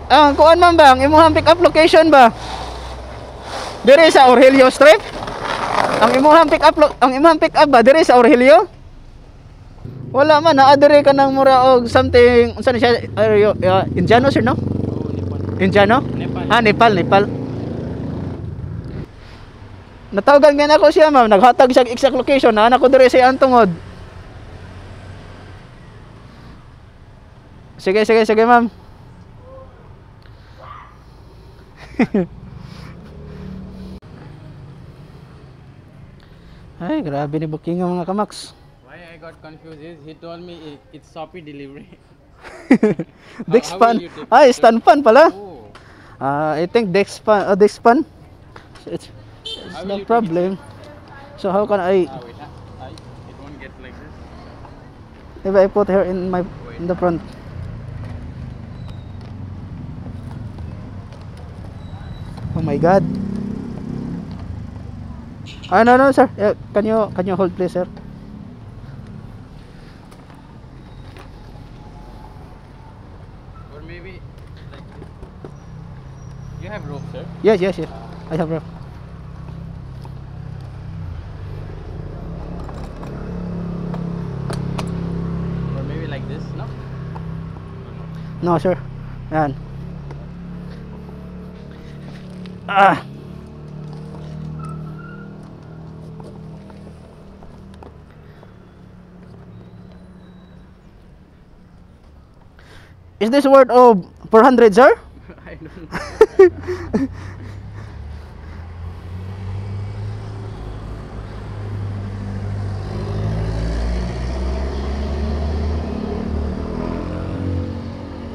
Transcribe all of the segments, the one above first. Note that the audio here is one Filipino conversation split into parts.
Ang kuan man ba, ang imong pick up location ba? Dire sa Aurelio Street? Ang imong pick up ba dire sa Aurelio? Wala man naa dire ka nang mura og something unsa ni siya Indiano sir no? Oh, Nepal. Indiano? Nepal. Ah, Nepal. Natawagan nga na ako siya ma'am, naghatag siya exact location na anak ko dire sa iyang tungod. Sige ma'am. Ay, grabe ni booking ng mga kamaks. Why I got confused is he told me it's Shopee delivery. Dexpan. How will you take Ay, it? Stanpan pala. Oh. I think Dexpan. It's How no will you take problem. So how can I Wait, it won't get like this. if I put her in the front? Oh my god. No sir. Can you hold please sir? Or maybe like this. You have rope, sir? Yes. I have rope. Or maybe like this, no? No sir. Yan. Ah. Is this worth of 400 sir? I don't know.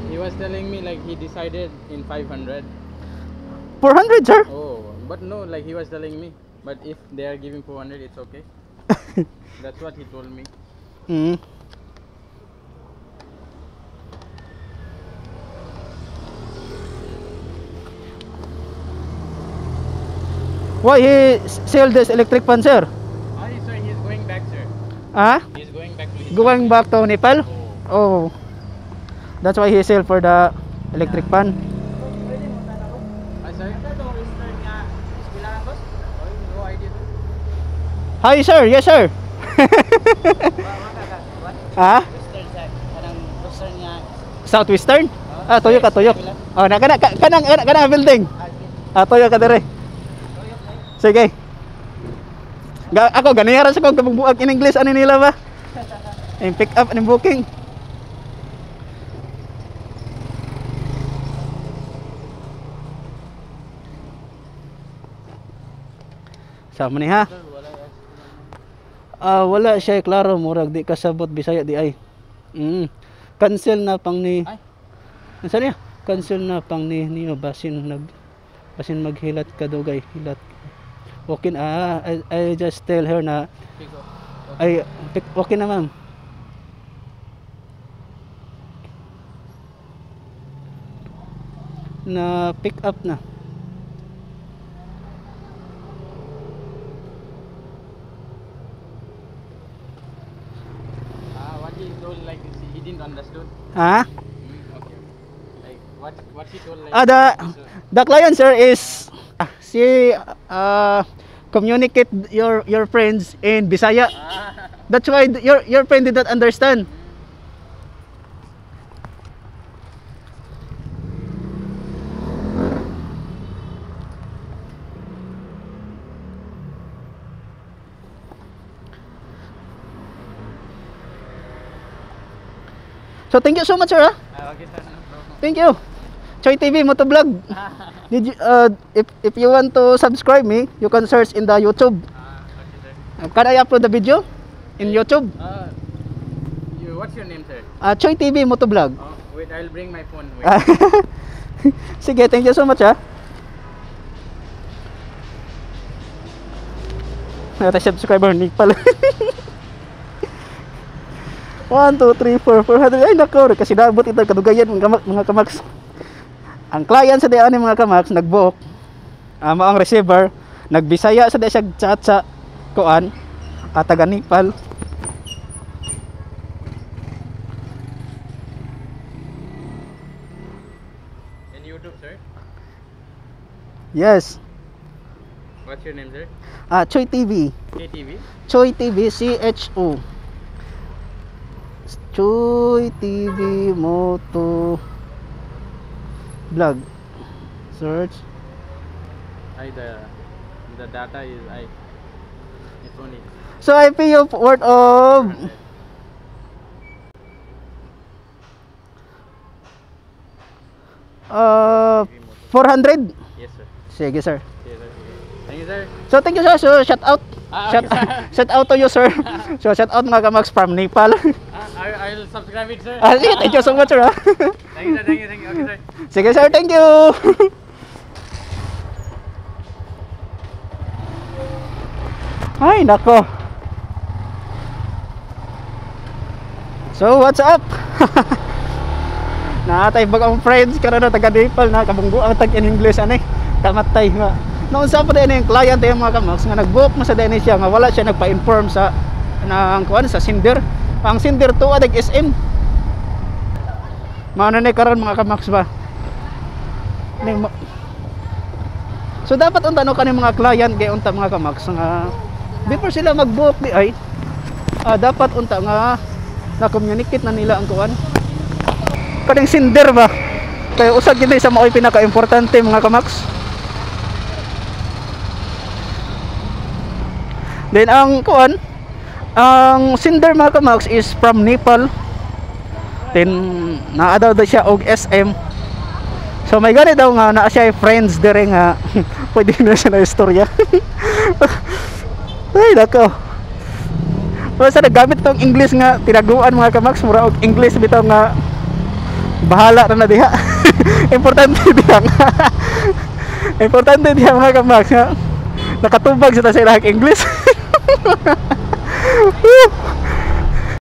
He was telling me like he decided in 500. 400 sir? Oh, but no, like he was telling me. But if they are giving 400, it's okay. That's what he told me. Hmm. Why he sell this electric fan sir? Ah, sir, he's going back, sir. Ah? He's going back to his Going back to Nepal? Oh. Oh. That's why he sell for the electric fan. Ah, sir? No idea. Hi sir, yes sir. Ah? Southwestern? Ah, tuyok. Oh, kanang building. Ah, tuyok ka dire. Sige. Ako ganiya ra sa kog kabugbuag in English ani nila ba? Yung pick up and booking. Sama ni ha? Wala siya klaro murag di kasabot Bisaya di ay. Cancel na pang ni. Ay. Unsa niya? Cancel na pang ni niyo basin maghilat ka dugay hilat. Okay I just tell her na ay okay na ma'am. Na pick up na. What he told like this, he didn't understood. Ha? Okay. Like what he told like. The client sir is si communicate your friends in Bisaya. That's why your friend did not understand. So thank you so much sir. Okay, sir. No problem. Thank you. Choy TV Motovlog. Did you if you want to subscribe me, you can search in the YouTube. Okay, sir. Can I upload the video in YouTube? What's your name, sir? Choy TV Motovlog. Oh, wait, I'll bring my phone. Wait. Sige, thank you so much ha. Nata subscriber ni pala. 1, 2, 3, 4, 400. Ay nako, kasi nabot ito kadugayan mga kamaks. Ang client sa diyan ni mga kamaks nagbook. Mao ang receiver, nagbisaya sa diya chat sa kuan, taga Nepal. Can YouTube, sir. Yes. What's your name, sir? Choi TV. KTV. Choi TV, CHO. Choi TV Moto Vlog. Search. The data is it's only So I pay you worth of 400. yes, sir. Sige, sir. Yes, sir. Thank you, sir. So thank you, sir. So shout out. Okay, sir. Shout out to you, sir. So shout out mga kamags from Nepal. I'll subscribe it, sir. Sige, thank you so much, sir. Thank you, sir. Thank you, thank you. Okay, sir. Sige, sir. Thank you. Ay, nako. So, what's up? Naatay bagang friends karon na taga Nepal na kabunggo ang tag in English ani. Kamatay nga. Noon sa pa din yung client yung mga kamags nga nag-book mo sa din siya nga wala siya nagpa-inform sa nang kuan sa sender. Ang sender to adag SM. Mao na ni karon mga kamags ba. So dapat unta no kaning mga client kay unta mga kamags nga before sila mag-book di ay dapat unta nga na-communicate na nila ang kuan kaning sender ba kay usag gid sa mao'y pinaka-importante mga kamags. Then ang kuan ang sender mga kamags is from Nepal. Then naa daw siya og SM. So may gani daw nga naa siya friends dire nga pwede na siya na istorya. Ay nako. Basta nagamit tong English nga tinaguan mga kamags mura og English bitaw nga bahala na diha. Importante diha nga. Importante diha mga kamags nga nakatubag sa ilang English.